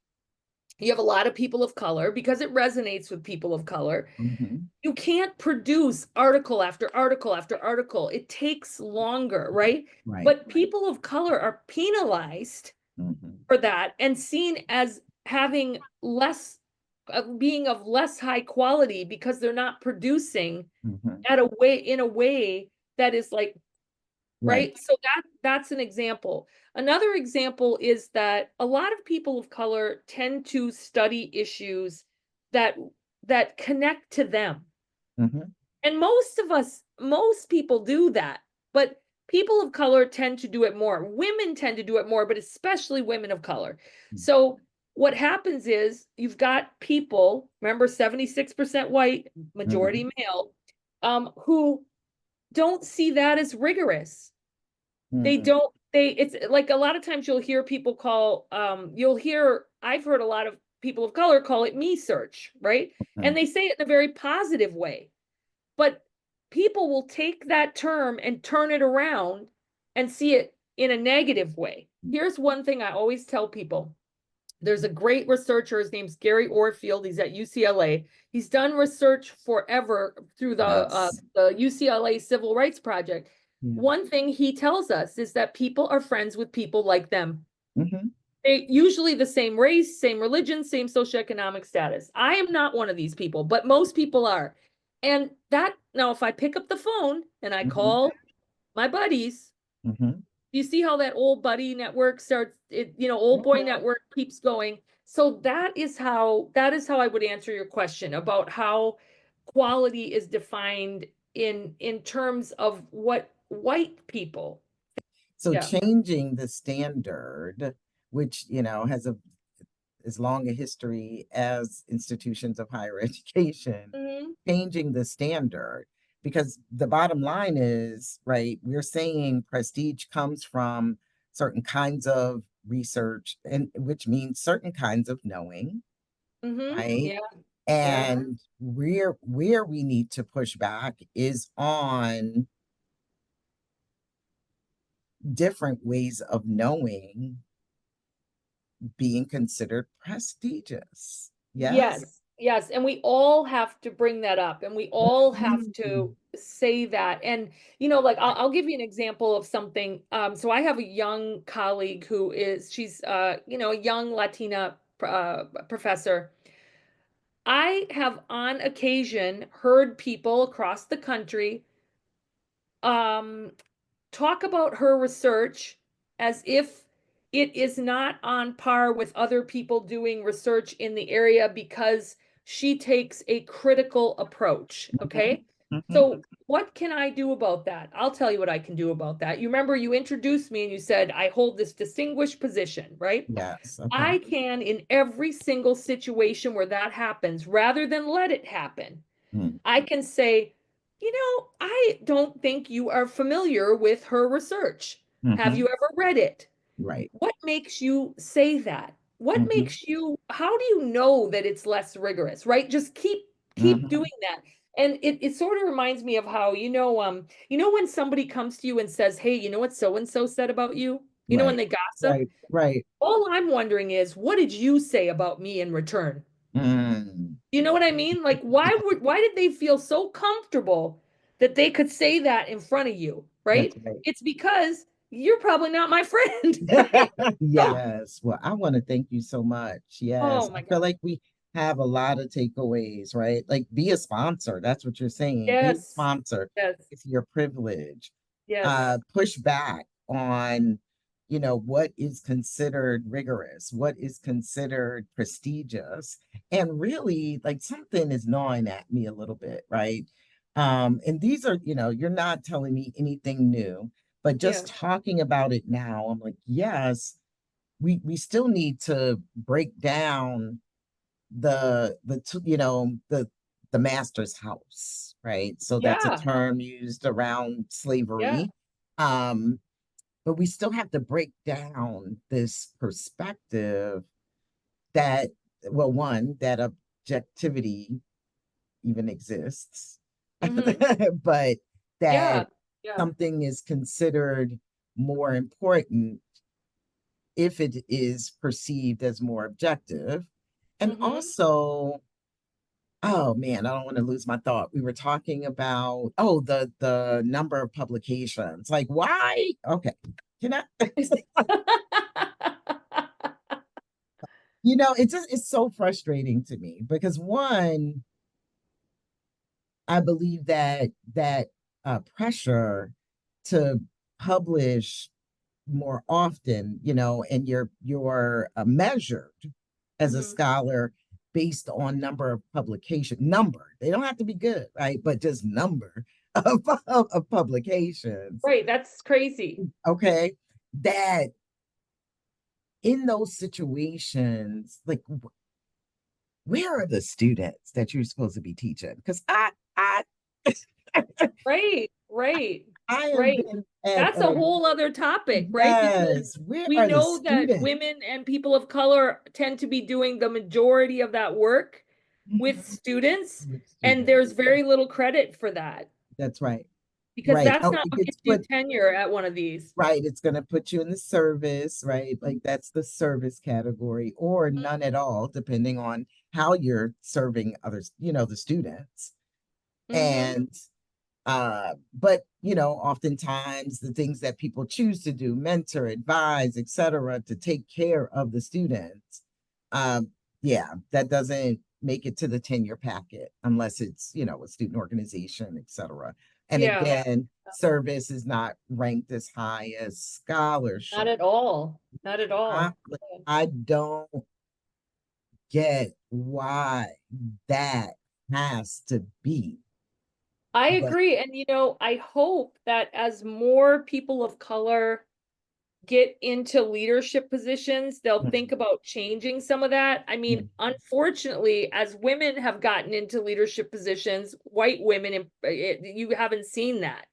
[SPEAKER 2] You have a lot of people of color because it resonates with people of color. You can't produce article after article after article. It takes longer, right?
[SPEAKER 1] Right.
[SPEAKER 2] But people of color are penalized for that and seen as having less being of less high quality because they're not producing in a way that is like
[SPEAKER 1] Right.
[SPEAKER 2] right. So that's an example. Another example is that a lot of people of color tend to study issues that that connect to them. And most people do that, but people of color tend to do it more. Women tend to do it more, but especially women of color. So what happens is you've got people, remember 76% white, majority male, who don't see that as rigorous. They don't, it's like a lot of times you'll hear people call, I've heard a lot of people of color call it me search, right? And they say it in a very positive way. But people will take that term and turn it around and see it in a negative way. Here's one thing I always tell people. There's a great researcher. His name's Gary Orfield. He's at UCLA. He's done research forever through the UCLA Civil Rights Project. One thing he tells us is that people are friends with people like them. They usually the same race, same religion, same socioeconomic status. I am not one of these people, but most people are. And that now, if I pick up the phone and I call my buddies, you see how that old buddy network starts, old boy network keeps going. So that is how I would answer your question about how quality is defined in terms of what white people.
[SPEAKER 1] So
[SPEAKER 2] Yeah.
[SPEAKER 1] changing the standard, which, has as long a history as institutions of higher education,
[SPEAKER 2] Mm-hmm.
[SPEAKER 1] changing the standard. Because the bottom line is, right, we're saying prestige comes from certain kinds of research, and which means certain kinds of knowing,
[SPEAKER 2] Mm-hmm.
[SPEAKER 1] right?
[SPEAKER 2] Yeah. Yeah.
[SPEAKER 1] And where we need to push back is on different ways of knowing being considered prestigious. Yes.
[SPEAKER 2] Yes, yes, and we all have to bring that up, and we all have
[SPEAKER 1] Mhm.
[SPEAKER 2] to say that. And like I'll give you an example of something. So I have a young colleague who is she's a young Latina professor. I have on occasion heard people across the country um talk about her research as if it is not on par with other people doing research in the area because she takes a critical approach.
[SPEAKER 1] Mhm.
[SPEAKER 2] Okay.
[SPEAKER 1] Mhm.
[SPEAKER 2] So, what can I do about that? I'll tell you what I can do about that. You remember you introduced me and you said, I hold this distinguished position, right?
[SPEAKER 1] Yes. Okay.
[SPEAKER 2] I can, in every single situation where that happens, rather than let it happen,
[SPEAKER 1] Mm.
[SPEAKER 2] I can say, I don't think you are familiar with her research. Have
[SPEAKER 1] Mhm.
[SPEAKER 2] you ever read it?
[SPEAKER 1] Right.
[SPEAKER 2] What makes you say that? What
[SPEAKER 1] Mhm.
[SPEAKER 2] makes you, how do you know that it's less rigorous, right? Just keep
[SPEAKER 1] Mhm.
[SPEAKER 2] doing that. And it sort of reminds me of how, when somebody comes to you and says, hey, you know what so and so said about you? When
[SPEAKER 1] Right.
[SPEAKER 2] they gossip?
[SPEAKER 1] Right. Right.
[SPEAKER 2] All I'm wondering is, what did you say about me in return?
[SPEAKER 1] Mm.
[SPEAKER 2] You know what I mean? Like, why did they feel so comfortable that they could say that in front of you,
[SPEAKER 1] That's
[SPEAKER 2] right?
[SPEAKER 1] right.
[SPEAKER 2] It's because you're probably not my friend. Oh,
[SPEAKER 1] Yes. Well, I want to thank you so much. Yes.
[SPEAKER 2] oh
[SPEAKER 1] I
[SPEAKER 2] my
[SPEAKER 1] feel
[SPEAKER 2] God.
[SPEAKER 1] like we have a lot of takeaways, right? Like be a sponsor. That's what you're saying. Be a
[SPEAKER 2] Yes.
[SPEAKER 1] sponsor.
[SPEAKER 2] Yes.
[SPEAKER 1] It's your privilege.
[SPEAKER 2] Yes.
[SPEAKER 1] Push back on, what is considered rigorous, what is considered prestigious. And really, like something is gnawing at me a little bit, right? And these are, you're not telling me anything new, but just
[SPEAKER 2] Yeah.
[SPEAKER 1] talking about it now, I'm like, yes, we still need to break down the master's house, right? So that's a
[SPEAKER 2] Yeah.
[SPEAKER 1] term used around
[SPEAKER 2] Yeah.
[SPEAKER 1] slavery. Um, but we still have to break down this perspective that, well, one, that objectivity even exists,
[SPEAKER 2] Hmm.
[SPEAKER 1] but that
[SPEAKER 2] Yeah. Yeah.
[SPEAKER 1] something is considered more important if it is perceived as more objective. And
[SPEAKER 2] Hmm.
[SPEAKER 1] also, oh man, I don't want to lose my thought. We were talking about, oh, the number of publications. Like why? Okay. Can I it's so frustrating to me because one, I believe that pressure to publish more often, and you're measured as a
[SPEAKER 2] Hmm.
[SPEAKER 1] scholar based on number of publication number. They don't have to be good, right? But just number of publications.
[SPEAKER 2] Right. That's crazy.
[SPEAKER 1] Okay. That in those situations, like where are the students that you're supposed to be teaching? Because I
[SPEAKER 2] Right. Right.
[SPEAKER 1] I have
[SPEAKER 2] Right.
[SPEAKER 1] been at
[SPEAKER 2] That's a whole other topic, right? Because
[SPEAKER 1] yes, where
[SPEAKER 2] we
[SPEAKER 1] are the
[SPEAKER 2] know that
[SPEAKER 1] students?
[SPEAKER 2] women and people of color tend to be doing the majority of that work with
[SPEAKER 1] Mhm.
[SPEAKER 2] students,
[SPEAKER 1] With
[SPEAKER 2] and
[SPEAKER 1] students.
[SPEAKER 2] there's very little credit for that
[SPEAKER 1] That's right.
[SPEAKER 2] because
[SPEAKER 1] Right.
[SPEAKER 2] that's
[SPEAKER 1] Oh,
[SPEAKER 2] not
[SPEAKER 1] it
[SPEAKER 2] what
[SPEAKER 1] gets
[SPEAKER 2] gets you
[SPEAKER 1] put
[SPEAKER 2] tenure at one of these.
[SPEAKER 1] right. It's going to put you in the service, right? Like that's the service category, or none at all, depending on how you're serving others, the students.
[SPEAKER 2] Mm-hmm.
[SPEAKER 1] And but oftentimes the things that people choose to do, mentor, advise, etc., to take care of the students, um, yeah, that doesn't make it to the tenure packet unless it's, a student organization, etc. And
[SPEAKER 2] Yeah,
[SPEAKER 1] again, service is not ranked as high as
[SPEAKER 2] not
[SPEAKER 1] scholarship.
[SPEAKER 2] at all. Not at
[SPEAKER 1] I,
[SPEAKER 2] all.
[SPEAKER 1] I don't get why that has to be.
[SPEAKER 2] I
[SPEAKER 1] But
[SPEAKER 2] agree. And I hope that as more people of color get into leadership positions, they'll think about changing some of that. I mean, unfortunately, as women have gotten into leadership positions, white women, you haven't seen that.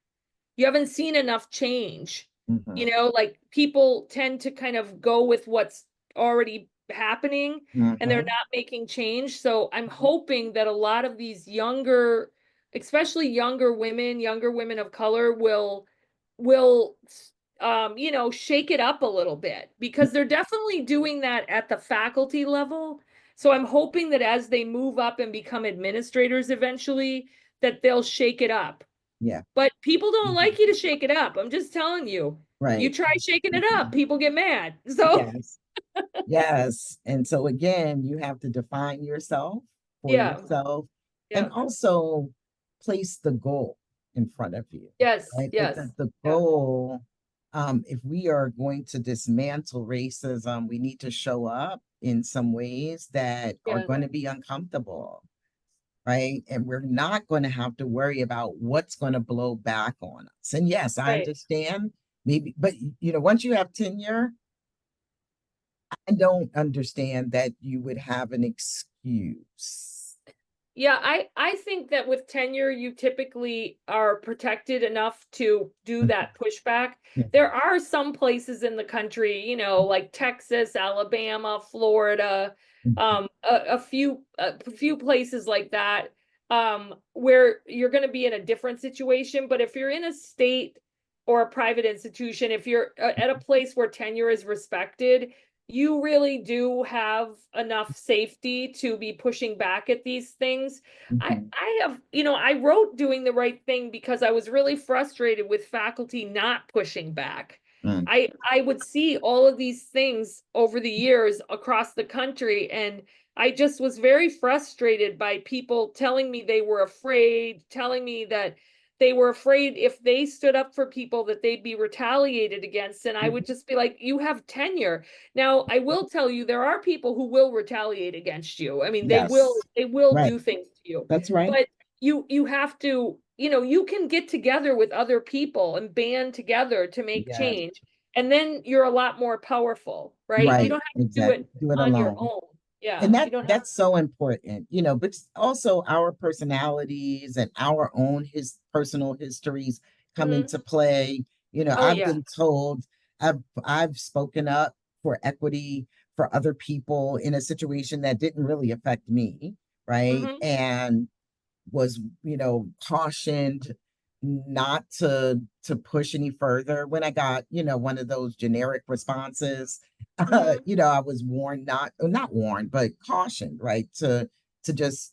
[SPEAKER 2] You haven't seen enough change.
[SPEAKER 1] Mhm.
[SPEAKER 2] Like people tend to kind of go with what's already happening and they're
[SPEAKER 1] Mhm.
[SPEAKER 2] not making change. So I'm hoping that a lot of these younger, especially younger women of color will shake it up a little bit because they're definitely doing that at the faculty level. So I'm hoping that as they move up and become administrators eventually, that they'll shake it up.
[SPEAKER 1] Yeah.
[SPEAKER 2] But people don't
[SPEAKER 1] Mhm.
[SPEAKER 2] like you to shake it up. I'm just telling you. You
[SPEAKER 1] Right.
[SPEAKER 2] try shaking it up,
[SPEAKER 1] Mhm.
[SPEAKER 2] people get mad. So,
[SPEAKER 1] Yes. Yes. And so again, you have to define yourself for
[SPEAKER 2] yeah,
[SPEAKER 1] yourself and
[SPEAKER 2] yeah.
[SPEAKER 1] also place the goal in front of you,
[SPEAKER 2] Yes,
[SPEAKER 1] right? Because
[SPEAKER 2] yes.
[SPEAKER 1] the
[SPEAKER 2] Yeah,
[SPEAKER 1] goal, if we are going to dismantle racism, we need to show up in some ways that are
[SPEAKER 2] yeah,
[SPEAKER 1] going to be uncomfortable, right? And we're not going to have to worry about what's going to blow back on us. And yes, I
[SPEAKER 2] right.
[SPEAKER 1] understand maybe, but once you have tenure, I don't understand that you would have an excuse.
[SPEAKER 2] Yeah, I think that with tenure, you typically are protected enough to do that pushback. There are some places in the country, like Texas, Alabama, Florida, a few places like that, where you're going to be in a different situation. But if you're in a state or a private institution, if you're at a place where tenure is respected, you really do have enough safety to be pushing back at these things. I
[SPEAKER 1] Mhm.
[SPEAKER 2] I have, I wrote doing the right thing because I was really frustrated with faculty not pushing back.
[SPEAKER 1] Mm.
[SPEAKER 2] I would see all of these things over the years across the country, and I just was very frustrated by people telling me they were afraid, telling me that they were afraid if they stood up for people that they'd be retaliated against. And I would just be like, you have tenure. Now, I will tell you, there are people who will retaliate against you. I mean,
[SPEAKER 1] Yes,
[SPEAKER 2] they will
[SPEAKER 1] right.
[SPEAKER 2] do things to you,
[SPEAKER 1] That's right.
[SPEAKER 2] but you have to, you can get together with other people and band together to make
[SPEAKER 1] Yes,
[SPEAKER 2] change. And then you're a lot more powerful, right? You
[SPEAKER 1] right.
[SPEAKER 2] don't have to do
[SPEAKER 1] Exactly.
[SPEAKER 2] it
[SPEAKER 1] Do it
[SPEAKER 2] on your
[SPEAKER 1] alone.
[SPEAKER 2] own. Yeah,
[SPEAKER 1] And
[SPEAKER 2] you don't have
[SPEAKER 1] that's so important, but also our personalities and our own his personal histories come
[SPEAKER 2] to.
[SPEAKER 1] into play.
[SPEAKER 2] Oh
[SPEAKER 1] I've
[SPEAKER 2] yeah.
[SPEAKER 1] been told I've spoken up for equity for other people in a situation that didn't really affect me, right?
[SPEAKER 2] Hmm.
[SPEAKER 1] And was, cautioned not to push any further when I got, one of those generic responses.
[SPEAKER 2] Hmm.
[SPEAKER 1] I was warned, not warned, but cautioned, right? To just,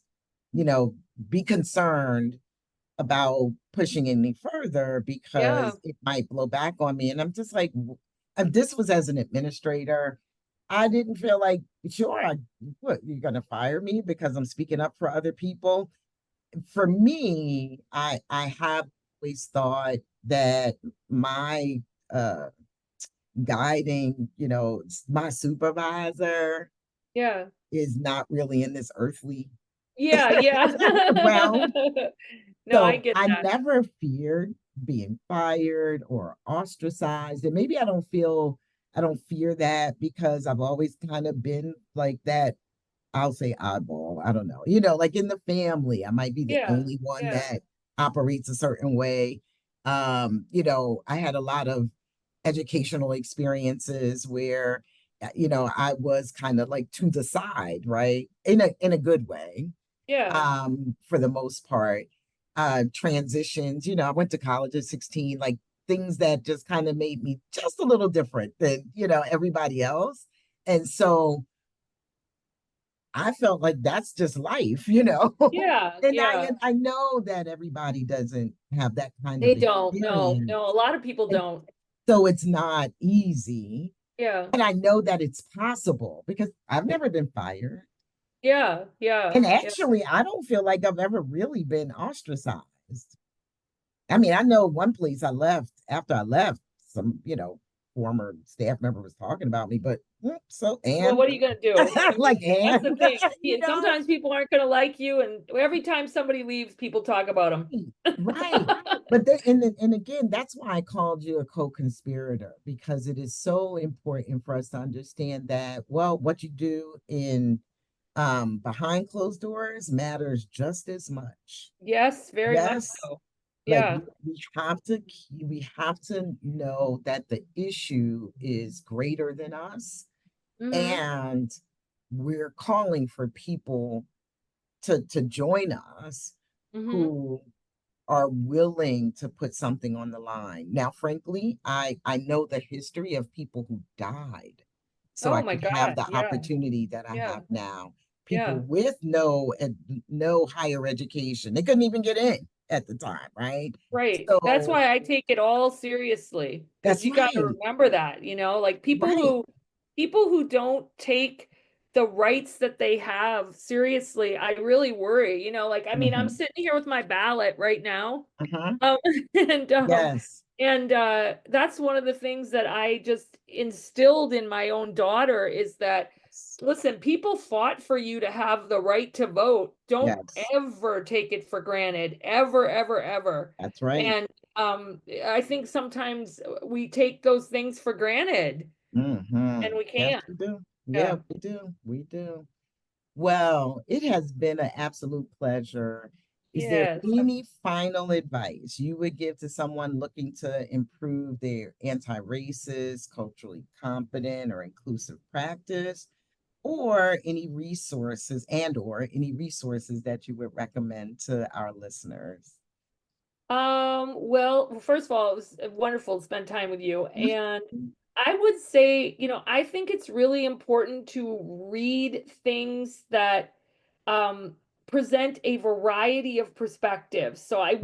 [SPEAKER 1] you know, be concerned about pushing any further
[SPEAKER 2] Yeah.
[SPEAKER 1] because it might blow back on me. And I'm just like, this was as an administrator. I didn't feel like, sure, what, you're going to fire me because I'm speaking up for other people. For me, I have always thought that my uh guiding, my supervisor
[SPEAKER 2] Yeah.
[SPEAKER 1] is not really in this earthly
[SPEAKER 2] Yeah. Yeah.
[SPEAKER 1] realm.
[SPEAKER 2] No, I
[SPEAKER 1] So
[SPEAKER 2] get
[SPEAKER 1] I
[SPEAKER 2] that.
[SPEAKER 1] never feared being fired or ostracized. And maybe I don't fear that because I've always kind of been like that. I'll say oddball. I don't know. Like in the family, I might be the
[SPEAKER 2] Yeah.
[SPEAKER 1] only one
[SPEAKER 2] Yeah.
[SPEAKER 1] that operates a certain way. I had a lot of educational experiences where, I was kind of like to the side, right? In a good way,
[SPEAKER 2] Yeah.
[SPEAKER 1] for the most part. Transitions, I went to college at 16, like things that just kind of made me just a little different than, everybody else. And so I felt like that's just life.
[SPEAKER 2] Yeah.
[SPEAKER 1] And I
[SPEAKER 2] Yeah.
[SPEAKER 1] and I know that everybody doesn't have that kind of
[SPEAKER 2] They don't. No,
[SPEAKER 1] experience.
[SPEAKER 2] no, a lot of people
[SPEAKER 1] And
[SPEAKER 2] don't.
[SPEAKER 1] so it's not easy.
[SPEAKER 2] Yeah.
[SPEAKER 1] And I know that it's possible because I've never been fired.
[SPEAKER 2] Yeah. Yeah.
[SPEAKER 1] And
[SPEAKER 2] Yeah.
[SPEAKER 1] actually, I don't feel like I've ever really been ostracized. I mean, I know one place I left after I left, some, former staff member was talking about me, but So,
[SPEAKER 2] Well,
[SPEAKER 1] and
[SPEAKER 2] what are you going to do? I mean,
[SPEAKER 1] like,
[SPEAKER 2] that's the
[SPEAKER 1] and,
[SPEAKER 2] thing.
[SPEAKER 1] you know,
[SPEAKER 2] Sometimes people aren't going to like you, and every time somebody leaves, people talk about them.
[SPEAKER 1] right. But then, and again, that's why I called you a co-conspirator, because it is so important for us to understand that, well, what you do in behind closed doors matters just as much.
[SPEAKER 2] Yes, very much
[SPEAKER 1] Yes.
[SPEAKER 2] so.
[SPEAKER 1] Like
[SPEAKER 2] Yeah.
[SPEAKER 1] we have to know that the issue is greater than us,
[SPEAKER 2] Mm-hmm.
[SPEAKER 1] and we're calling for people to join us
[SPEAKER 2] Mm-hmm.
[SPEAKER 1] who are willing to put something on the line. Now, frankly, I know the history of people who died so
[SPEAKER 2] Oh
[SPEAKER 1] I
[SPEAKER 2] my
[SPEAKER 1] could have
[SPEAKER 2] God.
[SPEAKER 1] the
[SPEAKER 2] Yeah.
[SPEAKER 1] opportunity that I
[SPEAKER 2] Yeah.
[SPEAKER 1] have now. People
[SPEAKER 2] Yeah.
[SPEAKER 1] with no higher education. They couldn't even get in at the time, right?
[SPEAKER 2] Right. That's
[SPEAKER 1] So
[SPEAKER 2] why I take it all seriously because
[SPEAKER 1] that's
[SPEAKER 2] you got to
[SPEAKER 1] right.
[SPEAKER 2] remember that, like
[SPEAKER 1] Right.
[SPEAKER 2] people who don't take the rights that they have seriously, I really worry, like I mean, I'm
[SPEAKER 1] Hmm.
[SPEAKER 2] sitting here with my ballot right now.
[SPEAKER 1] Uh-huh.
[SPEAKER 2] Um, and
[SPEAKER 1] Yes.
[SPEAKER 2] that's one of the things that I just instilled in my own daughter is that, listen, people fought for you to have the right to vote. Don't
[SPEAKER 1] Yes.
[SPEAKER 2] ever take it for granted, ever, ever, ever.
[SPEAKER 1] That's right.
[SPEAKER 2] And I think sometimes we take those things for granted, and we
[SPEAKER 1] Yes,
[SPEAKER 2] can't.
[SPEAKER 1] we do. Yeah,
[SPEAKER 2] Yeah.
[SPEAKER 1] we do. We do. Well, it has been an absolute pleasure. Is there
[SPEAKER 2] Yes.
[SPEAKER 1] any final advice you would give to someone looking to improve their anti-racist, culturally competent, or inclusive practice, or any resources or any resources that you would recommend to our listeners?
[SPEAKER 2] Well, first of all, it was wonderful to spend time with you. And I would say, I think it's really important to read things that um, present a variety of perspectives. So I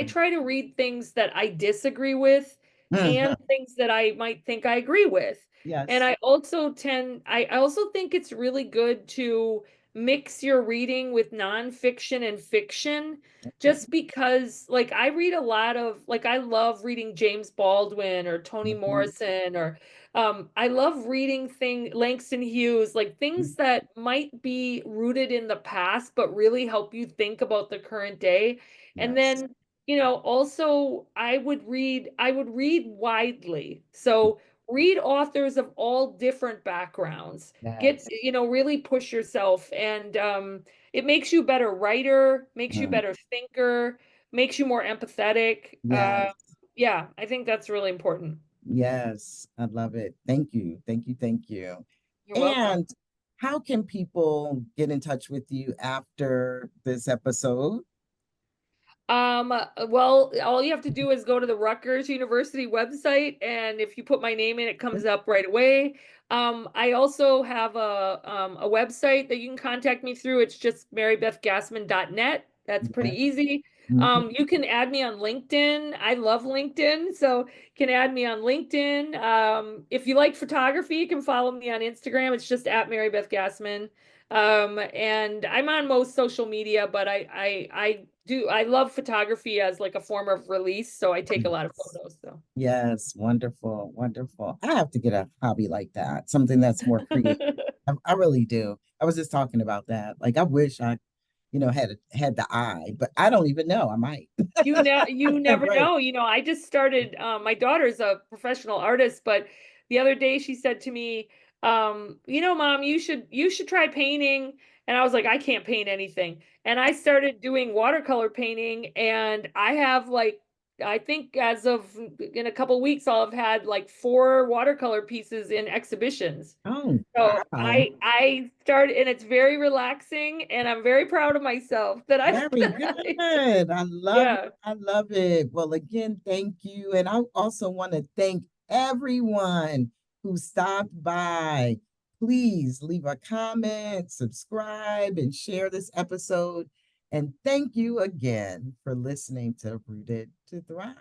[SPEAKER 2] try to read things that I disagree with and
[SPEAKER 1] Mhm.
[SPEAKER 2] things that I might think I agree with. And
[SPEAKER 1] Yes.
[SPEAKER 2] I also think it's really good to mix your reading with nonfiction and fiction
[SPEAKER 1] Okay.
[SPEAKER 2] just because like I read a lot of like I love reading James Baldwin or Toni
[SPEAKER 1] Mhm.
[SPEAKER 2] Morrison or I love reading Langston Hughes, like things that might be rooted in the past but really help you think about the current day. And
[SPEAKER 1] Yes.
[SPEAKER 2] then, also I would read widely. So read authors of all different backgrounds. Get,
[SPEAKER 1] Yes.
[SPEAKER 2] really push yourself and it makes you a better writer, makes you a
[SPEAKER 1] Mm.
[SPEAKER 2] better thinker, makes you more empathetic.
[SPEAKER 1] Yes.
[SPEAKER 2] Yeah, I think that's really important.
[SPEAKER 1] Yes, I love it. Thank you. Thank you. Thank you.
[SPEAKER 2] You're welcome.
[SPEAKER 1] And how can people get in touch with you after this episode?
[SPEAKER 2] Well, all you have to do is go to the Rutgers University website, and if you put my name in, it comes up right away. I also have a website that you can contact me through. It's just marybethgasman.net. That's pretty
[SPEAKER 1] Yes.
[SPEAKER 2] easy.
[SPEAKER 1] Mhm.
[SPEAKER 2] You can add me on LinkedIn. I love LinkedIn, so you can add me on LinkedIn. If you like photography, you can follow me on Instagram. It's just at Marybeth Gasman. And I'm on most social media, but I love photography as like a form of release, so I take a lot of
[SPEAKER 1] Yes.
[SPEAKER 2] photos, so.
[SPEAKER 1] Yes. Wonderful. Wonderful. I have to get a hobby like that, something that's more creative. I really do. I was just talking about that. Like I wish I, had the eye, but I don't even know. I might.
[SPEAKER 2] You never
[SPEAKER 1] Right.
[SPEAKER 2] know. I just started, my daughter's a professional artist, but the other day she said to me, Mom, you should try painting. And I was like, I can't paint anything. And I started doing watercolor painting, and I have like, I think as of in a couple weeks, I'll have had like 4 watercolor pieces in exhibitions.
[SPEAKER 1] Oh,
[SPEAKER 2] So
[SPEAKER 1] wow.
[SPEAKER 2] I started, and it's very relaxing, and I'm very proud of myself that I
[SPEAKER 1] Very
[SPEAKER 2] that I-
[SPEAKER 1] good. I love it.
[SPEAKER 2] yeah.
[SPEAKER 1] I love it. Well, again, thank you. And I also want to thank everyone who stopped by. Please leave a comment, subscribe, and share this episode. And thank you again for listening to Rooted to Thrive.